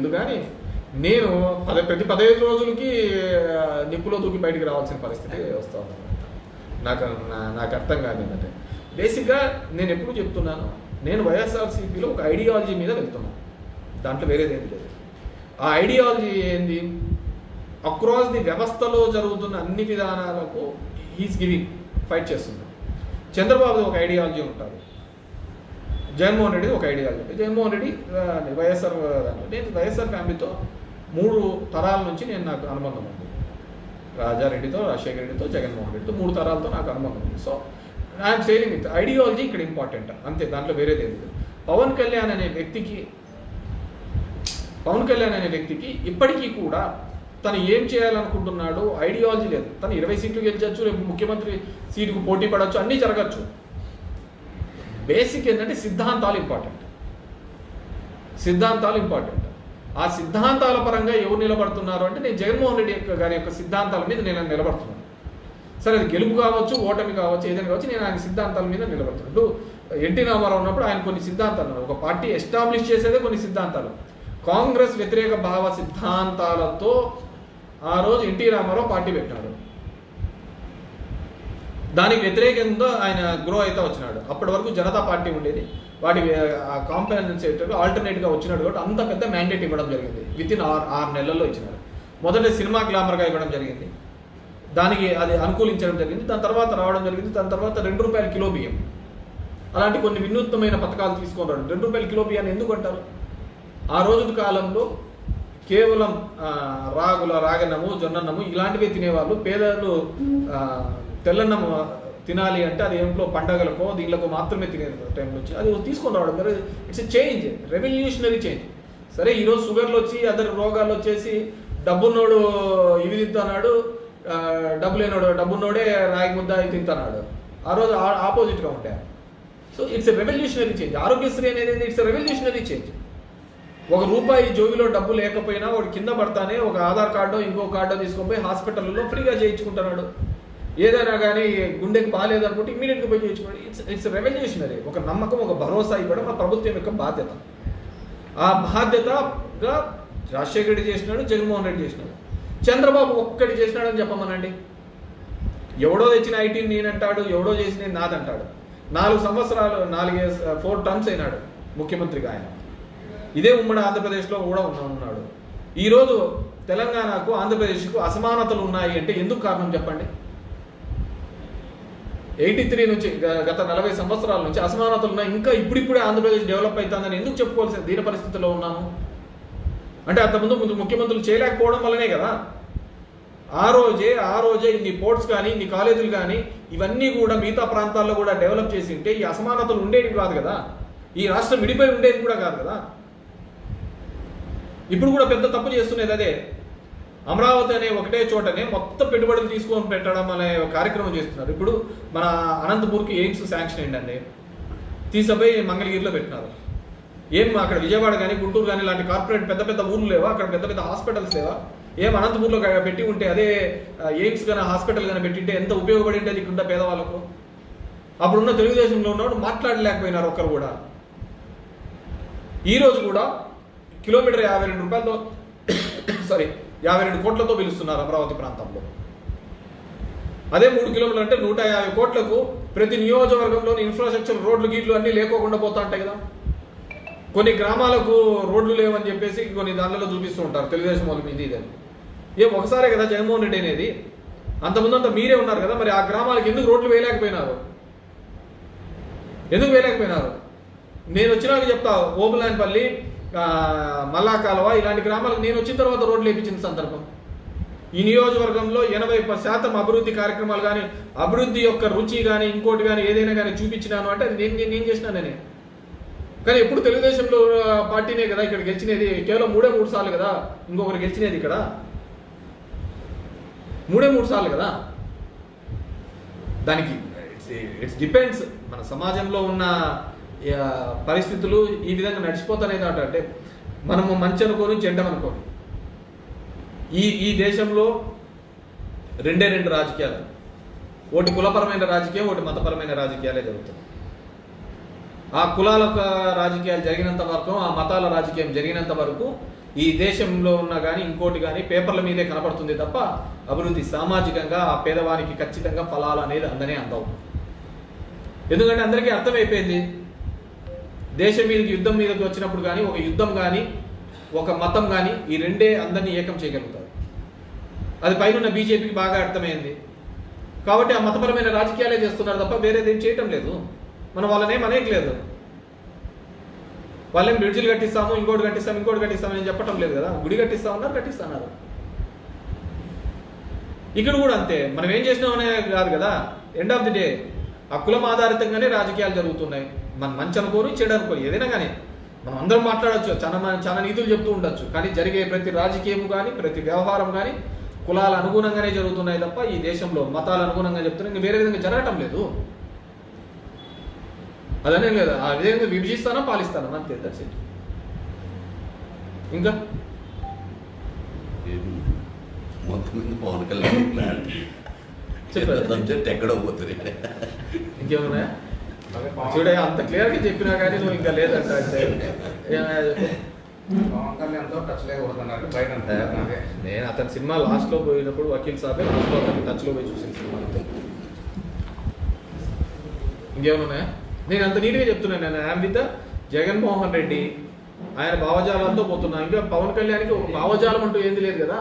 తెలియదు కానీ నేను ప్రతి 15 రోజులకి నిప్పులో దూకి బయటికి రావాల్సిన పరిస్థితి వస్తూ ఉంది. నాకు అర్థం కాదు ఏంటంటే బేసిక్గా నేను ఎప్పుడు చెప్తున్నాను, నేను వైఎస్ఆర్సీపీలో ఒక ఐడియాలజీ మీద వెళ్తున్నాను, దాంట్లో వేరేదేంటి లేదు. ఆ ఐడియాలజీ ఏంది, అక్రాస్ ది వ్యవస్థలో జరుగుతున్న అన్ని విధానాలకు ఈజ్ గివింగ్ ఫైట్ చేస్తున్నాడు. చంద్రబాబు ఒక ఐడియాలజీ ఉంటుంది, జగన్మోహన్ రెడ్డి ఒక ఐడియాలజీ ఉంటుంది. జగన్మోహన్ రెడ్డి వైఎస్ఆర్, నేను వైఎస్ఆర్ ఫ్యామిలీతో 3 తరాల నుంచి నాకు అనుబంధం ఉంది. రాజారెడ్డితో, రాజశేఖర రెడ్డితో, జగన్మోహన్ రెడ్డితో 3 తరాలతో నాకు అనుబంధం ఉంది. So I'm saying with ideology ఇక్కడ ఇంపార్టెంట్ అంతే, దాంట్లో వేరేది లేదు. పవన్ కళ్యాణ్ అనే వ్యక్తికి ఇప్పటికీ కూడా తను ఏం చేయాలనుకుంటున్నాడు ఐడియాలజీ లేదు. తను 20 సీట్లు గెలిచవచ్చు, రేపు ముఖ్యమంత్రి సీటుకు పోటీ పడవచ్చు, అన్నీ జరగచ్చు. బేసిక్ ఏంటంటే సిద్ధాంతాలు ఇంపార్టెంట్. ఆ సిద్ధాంతాల పరంగా ఎవరు నిలబడుతున్నారు అంటే నేను జగన్మోహన్ రెడ్డి గారి యొక్క సిద్ధాంతాల మీద నేను నిలబడుతున్నాను. సరే అది గెలుపు కావచ్చు, ఓటమి కావచ్చు, ఏదైనా కావచ్చు, నేను ఆయన సిద్ధాంతాల మీద నిలబడుతున్నాను. ఎన్టీ రామారావు ఉన్నప్పుడు ఆయన కొన్ని సిద్ధాంతాలు, ఒక పార్టీ ఎస్టాబ్లిష్ చేసేదే కొన్ని సిద్ధాంతాలు, కాంగ్రెస్ వ్యతిరేక భావ సిద్ధాంతాలతో ఆ రోజు ఎన్టీ రామారావు పార్టీ పెట్టినాడు. దానికి వ్యతిరేకంగా ఆయన గ్రో అయితే వచ్చినాడు. అప్పటి వరకు జనతా పార్టీ ఉండేది, వాటి కాంపెన్సేటివ్ ఆల్టర్నేట్గా వచ్చినాడు కాబట్టి అంత పెద్ద మ్యాండేట్ ఇవ్వడం జరిగింది. వితిన్ 6 నెలల్లో ఇచ్చినాడు. మొదట సినిమా గ్లామర్గా ఇవ్వడం జరిగింది, దానికి అది అనుకూలించడం జరిగింది. దాని తర్వాత రావడం జరిగింది. దాని తర్వాత ₹2 కిలో బియ్యం, అలాంటి కొన్ని వినూత్నమైన పథకాలు తీసుకొని రావడం. ₹2 కిలో బియ్యాన్ని ఎందుకు అంటారు? ఆ రోజు కాలంలో కేవలం రాగన్నము, జొన్నన్నము ఇలాంటివే తినేవాళ్ళు. పేదలు తెల్లన్నము తినాలి అంటే అది ఏంట్లో పండగలకో దీనికో మాత్రమే తినే టైంలో వచ్చి అది తీసుకొని రావడం. It's a change, revolutionary change. సరే ఈరోజు షుగర్లు వచ్చి అదర్ రోగాలు వచ్చేసి డబ్బున్నోడు ఇవి తింటున్నాడు, డబ్బు లేనోడు డబ్బున్నోడే రాగి ముద్ద తింటున్నాడు. ఆ రోజు ఆపోజిట్గా ఉంటాయి. So it's a revolutionary change. Aarogyasri అనేది ఇట్స్ ఎ రెవల్యూషనరీ చేంజ్. ₹1 జోబిలో డబ్బు లేకపోయినా వాడు కింద పడతానే ఒక ఆధార్ కార్డో ఇంకో కార్డో తీసుకొని పోయి హాస్పిటల్లో ఫ్రీగా చేయించుకుంటున్నాడు. ఏదైనా కానీ గుండెకి బాగాలేదనుకుంటే ఇమీడియట్గా పోయి చేయించుకోండి. It's revolutionary. ఒక నమ్మకం, ఒక భరోసా ఇవ్వడం ఆ ప్రభుత్వం యొక్క బాధ్యత. ఆ బాధ్యతగా రాజశేఖర రెడ్డి చేసినాడు, జగన్మోహన్ రెడ్డి చేసినాడు. చంద్రబాబు ఒక్కటి చేసినాడని చెప్పమనండి. ఎవడో తెచ్చిన ఐటీ నేనంటాడు, ఎవడో చేసిన నాదంటాడు. 4 సంవత్సరాలు 4 టర్మ్స్ అయినాడు ముఖ్యమంత్రిగా ఆయన. ఇదే ఉమ్మడి ఆంధ్రప్రదేశ్లో కూడా ఉన్నాడు. ఈరోజు తెలంగాణకు ఆంధ్రప్రదేశ్కు అసమానతలు ఉన్నాయి అంటే ఎందుకు కారణం చెప్పండి? 83 నుంచి గత 40 సంవత్సరాల నుంచి అసమానతలు ఉన్నాయి. ఇంకా ఇప్పుడిప్పుడే ఆంధ్రప్రదేశ్ డెవలప్ అవుతుందని ఎందుకు చెప్పుకోవాల్సిన దీన పరిస్థితిలో ఉన్నాము అంటే అంతకుముందు ముఖ్యమంత్రులు చేయలేకపోవడం వల్లనే కదా. ఆ రోజే ఇన్ని పోర్ట్స్ కానీ ఇన్ని కాలేజీలు కానీ ఇవన్నీ కూడా మిగతా ప్రాంతాల్లో కూడా డెవలప్ చేసి ఉంటే ఈ అసమానతలు ఉండేవి కాదు కదా, ఈ రాష్ట్రం విడిపోయి ఉండేది కూడా కాదు కదా. ఇప్పుడు కూడా పెద్ద తప్పు చేస్తున్నది అదే. అమరావతి అనే ఒకటే చోటనే మొత్తం పెట్టుబడులు తీసుకొని పెట్టడం అనే కార్యక్రమం చేస్తున్నారు. ఇప్పుడు మన అనంతపూర్కి ఎయిమ్స్ శాంక్షన్ అయిందండి, తీసుకుపోయి మంగళగిరిలో పెట్టినారు. ఏం అక్కడ విజయవాడ కానీ గుంటూరు కానీ ఇలాంటి కార్పొరేట్ పెద్ద పెద్ద ఊర్లు లేవా? అక్కడ పెద్ద పెద్ద హాస్పిటల్స్ లేవా? ఏం అనంతపూర్లో పెట్టి ఉంటే అదే ఎయిమ్స్ కానీ హాస్పిటల్ కానీ పెట్టింటే ఎంత ఉపయోగపడి ఉండేది ఇక్కడ పేదవాళ్ళకు. అప్పుడున్న తెలుగుదేశంలో ఉన్నప్పుడు మాట్లాడలేకపోయినారు ఒక్కరు కూడా. ఈరోజు కూడా కిలోమీటర్ ₹52 కోట్లతో పిలుస్తున్నారు అమరావతి ప్రాంతంలో. అదే 3 కిలోమీటర్లు అంటే 150 కోట్లకు ప్రతి నియోజకవర్గంలోని ఇన్ఫ్రాస్ట్రక్చర్ రోడ్లు గీట్లు అన్నీ లేకోకుండా పోతా ఉంటాయి కదా. కొన్ని గ్రామాలకు రోడ్లు లేవని చెప్పేసి కొన్ని దానిలో చూపిస్తూ ఉంటారు తెలుగుదేశం వాళ్ళు మీద ఇదని. ఒకసారే కదా జగన్మోహన్ రెడ్డి అనేది, అంతకుముందంతా మీరే ఉన్నారు కదా. మరి ఆ గ్రామాలకు ఎందుకు రోడ్లు వేయలేకపోయినారు? నేను వచ్చినాక చెప్తా, ఓబులాయనపల్లి, మల్లా కాలువ ఇలాంటి గ్రామాలకు నేను వచ్చిన తర్వాత రోడ్లు వేయించిన సందర్భం. ఈ నియోజకవర్గంలో 80% అభివృద్ధి కార్యక్రమాలు కానీ అభివృద్ధి యొక్క రుచి కానీ ఇంకోటి కానీ ఏదైనా కానీ చూపించినాను అంటే అది నేను చేసినానే. కానీ ఎప్పుడు తెలుగుదేశంలో పార్టీనే కదా ఇక్కడ గెలిచినది. కేవలం 3 సార్లు కదా ఇంకొకరు గెలిచినది. ఇక్కడ 3 సార్లు కదా. దానికి ఇట్స్ డిపెండ్స్. మన సమాజంలో ఉన్న పరిస్థితులు ఈ విధంగా నడిచిపోతానే అంటే మనము మంచి అనుకోని చెడ్డమనుకోని ఈ దేశంలో 2 రాజకీయాలు, ఒకటి కులపరమైన రాజకీయం, ఒకటి మతపరమైన రాజకీయాలే జరుగుతాయి. ఆ కులాల రాజకీయాలు జరిగినంత వరకు, ఆ మతాల రాజకీయం జరిగినంత వరకు ఈ దేశంలో ఉన్న కానీ ఇంకోటి కానీ పేపర్ల మీదే కనపడుతుంది తప్ప అభివృద్ధి సామాజికంగా ఆ పేదవానికి ఖచ్చితంగా ఫలాలు అనేది అందనే అందవు. ఎందుకంటే అందరికీ అర్థమైపోయింది, దేశం మీదకి యుద్ధం మీదకి వచ్చినప్పుడు కానీ ఒక యుద్ధం కానీ ఒక మతం కానీ ఈ రెండే అందరినీ ఏకం చేయగలుగుతారు. అది పైన బీజేపీకి బాగా అర్థమైంది కాబట్టి ఆ మతపరమైన రాజకీయాలే చేస్తున్నారు తప్ప వేరేదేం చేయటం లేదు. మనం వాళ్ళనేం అనేకలేదు. వాళ్ళేం బ్రిడ్జిలు కట్టిస్తాము, ఇంకోటి కట్టిస్తామని చెప్పటం లేదు కదా. గుడి కట్టిస్తామన్నారు, కట్టిస్తున్నారు. ఇక్కడ కూడా అంతే. మనం ఏం చేసినామనే కాదు కదా, ఎండ్ ఆఫ్ ది డే ఆ కులం ఆధారితంగానే రాజకీయాలు జరుగుతున్నాయి. మనం మంచి అనుకోని చెడు అనుకోని ఏదైనా కానీ మనం అందరం మాట్లాడచ్చు, చాలా నీతులు చెప్తూ ఉండొచ్చు. కానీ జరిగే ప్రతి రాజకీయం కానీ ప్రతి వ్యవహారం కానీ కులాల అనుగుణంగానే జరుగుతున్నాయి తప్ప ఈ దేశంలో మతాల అనుగుణంగా చెప్తున్నా ఇంకా వేరే విధంగా జరగటం లేదు. అదనే లేదు. ఆ విధంగా విభజిస్తానా పాలిస్తానా అంతే. That's it. ఇంకా పవన్ కళ్యాణ్ సబ్జెక్ట్ ఎక్కడో పోతుంది. ఇంకేమన్నా చూడే అంత క్లియర్గా చెప్పినా కానీ నువ్వు ఇంకా లేదంట అంటే పవన్ కళ్యాణ్తో టచ్ లేకూడదన్నారు బయట. నేను అతని సినిమా లాస్ట్లో పోయినప్పుడు వకీల్ సాబే లాస్ట్లో అతని టచ్లో పోయి చూసిన సినిమా అంతే. ఇంకేమన్నా నేను అంత నీట్గా చెప్తున్నాను. నేను ఐఎమ్ విత్ జగన్మోహన్ రెడ్డి, ఆయన భావజాలంతో పోతున్నా. ఇంకా పవన్ కళ్యాణ్కి ఒక భావజాలం అంటూ ఏంది లేదు కదా.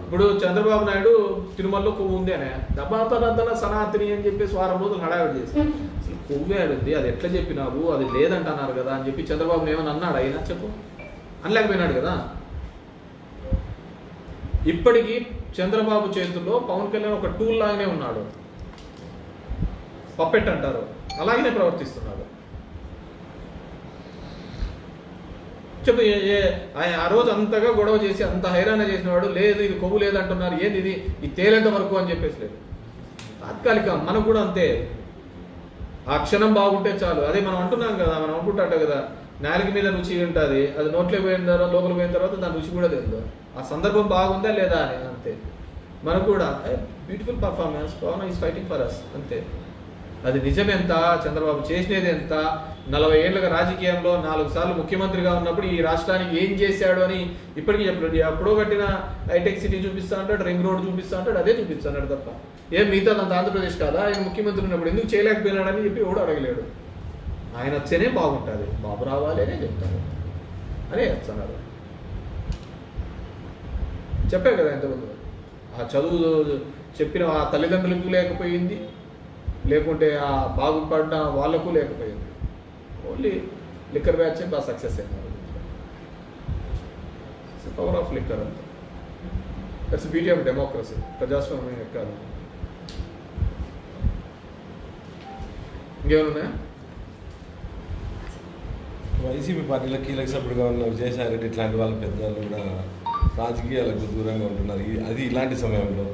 ఇప్పుడు చంద్రబాబు నాయుడు తిరుమలలో కొవ్వు ఉంది అనే దబాతన సనాతని అని చెప్పేసి వారం రోజులు హడావిడి చేసి అసలు కొవ్వే ఆడింది, అది ఎట్లా చెప్పినావు, అది లేదంటున్నారు కదా అని చెప్పి చంద్రబాబుని ఏమని అన్నాడు అయినా చెప్పు అనలేకపోయినాడు కదా. ఇప్పటికీ చంద్రబాబు చేతుల్లో పవన్ కళ్యాణ్ ఒక టూల్ లాగానే ఉన్నాడు. పప్పెట్ అంటారు, అలాగనే ప్రవర్తిస్తున్నాడు. చెప్పు ఆయన ఆ రోజు అంతగా గొడవ చేసి అంత హైరాణ చేసిన వాడు లేదు ఇది కొవ్వు లేదంటున్నారు, ఏది ఇది తేలేంత వరకు అని చెప్పేసి లేదు. తాత్కాలిక మనకు కూడా అంతే. ఆ క్షణం బాగుంటే చాలు. అదే మనం అంటున్నాం కదా, మనం అనుకుంటాట కదా నాలుగు మీద రుచి ఉంటుంది, అది నోట్లో పోయిన తర్వాత లోపల పోయిన తర్వాత దాని రుచి కూడా తెలియదు. ఆ సందర్భం బాగుందా లేదా అని అంతే. మనకు కూడా beautiful performance, Pawan is fighting for us అంతే. అది నిజమెంత, చంద్రబాబు చేసినది ఎంత, 40 ఏళ్ళగా రాజకీయంలో 4 సార్లు ముఖ్యమంత్రిగా ఉన్నప్పుడు ఈ రాష్ట్రానికి ఏం చేశాడు అని ఇప్పటికీ చెప్పలేదు. అప్పుడో కట్టిన హైటెక్ సిటీ చూపిస్తా అంటాడు, రింగ్ రోడ్ చూపిస్తా అంటాడు, అదే చూపిస్తాడు తప్ప ఏం మిగతా అంత ఆంధ్రప్రదేశ్ కాదా ఆయన ముఖ్యమంత్రి ఉన్నప్పుడు ఎందుకు చేయలేకపోయినాడని చెప్పి ఎవడు అడగలేడు. ఆయన వచ్చేనే బాగుంటుంది, బాబు రావాలి అనే చెప్తాడు అనే చెప్తున్నారు. చెప్పే కదా ఇంతకుముందు ఆ చదువు చెప్పిన ఆ తల్లిదండ్రులకు లేకపోయింది, లేకుంటే ఆ బాగుపడిన వాళ్ళకు లేకపోయింది. ఓన్లీ లిక్కర్ బ్యాచ్ బాగా సక్సెస్ అయినారు. పవర్ ఆఫ్ లిక్కర్ అంతా. దట్స్ బ్యూటీ ఆఫ్ డెమోక్రసీ, ప్రజాస్వామ్యం యొక్క. ఇంకేమన్నా వైసీపీ పార్టీలో కీలక సభ్యుడుగా ఉన్న విజయసాయి రెడ్డి ఇట్లాంటి వాళ్ళ పెద్దలు కూడా రాజకీయాలకు దూరంగా ఉంటున్నారు. అది ఇలాంటి సమయంలో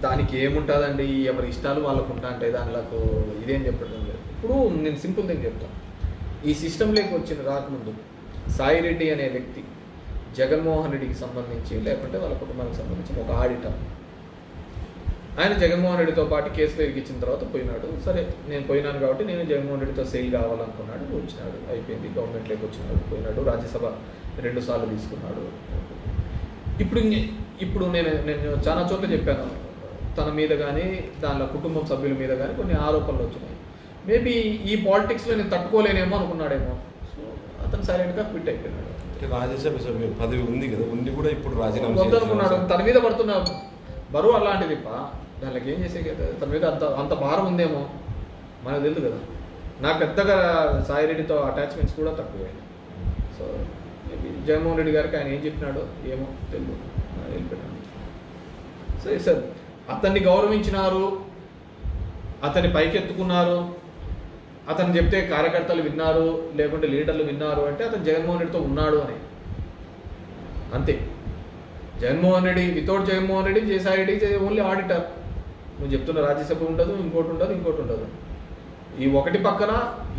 దానికి ఏముంటుందండి, ఎవరి ఇష్టాలు వాళ్ళకు ఉంటా అంటే దానిలకు ఇదేం చెప్పడం లేదు. ఇప్పుడు నేను సింపుల్ థింగ్ చెప్తాను. ఈ సిస్టంలోకి వచ్చిన రాకముందు సాయిరెడ్డి అనే వ్యక్తి జగన్మోహన్ రెడ్డికి సంబంధించి లేకుంటే వాళ్ళ కుటుంబానికి సంబంధించిన ఒక ఆడిటర్. ఆయన జగన్మోహన్ రెడ్డితో పాటు కేసులో ఇరికిచ్చిన తర్వాత పోయినాడు. సరే నేను పోయినాను కాబట్టి నేను జగన్మోహన్ రెడ్డితో సెయిల్ కావాలనుకున్నాడు, వచ్చినాడు, అయిపోయింది. గవర్నమెంట్లోకి వచ్చినాడు, పోయినాడు, రాజ్యసభ 2 సార్లు తీసుకున్నాడు. ఇప్పుడు నేను చాలా చోట్ల చెప్పాను, తన మీద కానీ దానిలో కుటుంబం సభ్యుల మీద కానీ కొన్ని ఆరోపణలు వచ్చినాయి. మేబీ ఈ పాలిటిక్స్లో నేను తట్టుకోలేనేమో అనుకున్నాడేమో. సో అతను సైలెంట్గా క్విట్ అయిపోయినాడు. రాజ్యసభ సభ్య పదవి ఉంది కదా, ఉంది కూడా ఇప్పుడు రాజీనామా వద్దనుకున్నాడు. తన మీద పడుతున్న బరువు అలాంటిది. దానికి ఏం చేసే కదా, తన మీద అంత భారం ఉందేమో మనకు తెలియదు కదా. నాకు పెద్దగా సాయిరెడ్డితో అటాచ్మెంట్స్ కూడా తక్కువే. సో మేబీ జగన్మోహన్ రెడ్డి గారికి ఆయన ఏం చెప్పినాడో ఏమో తెలియదు, వెళ్ళిపోయినాడు. సో సార్ అతన్ని గౌరవించినారు, అతన్ని పైకెత్తుకున్నారు, అతను చెప్తే కార్యకర్తలు విన్నారు, లేకుంటే లీడర్లు విన్నారు అంటే అతను జగన్మోహన్ రెడ్డితో ఉన్నాడు అని అంతే. Jaganmohan Reddy without Jaganmohan Reddy Jayasai Reddy only auditor. నువ్వు చెప్తున్న రాజ్యసభ ఉండదు, ఇంకోటి ఉండదు. ఈ ఒకటి పక్కన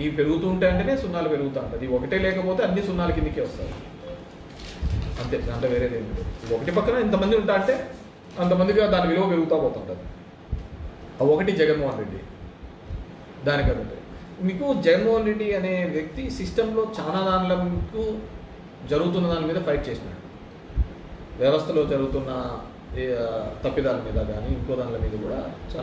ఈ పెరుగుతూ ఉంటాయంటేనే సున్నాలు పెరుగుతూ ఉంటుంది. ఈ ఒకటే లేకపోతే అన్ని సున్నాల కిందికే వస్తాయి అంతే. దాంట్లో వేరేది ఏమి లేదు. ఒకటి పక్కన ఇంతమంది ఉంటా అంటే అంతమందిగా దాని విలువ పెరుగుతూ పోతుంటుంది. ఆ ఒకటి జగన్మోహన్ రెడ్డి. దానికంటే మీకు జగన్మోహన్ రెడ్డి అనే వ్యక్తి సిస్టంలో చాలా దానిలకు జరుగుతున్న దాని మీద ఫైట్ చేసినాడు. వ్యవస్థలో జరుగుతున్న తప్పిదాల మీద కానీ ఇంకో దానిల మీద కూడా చాలా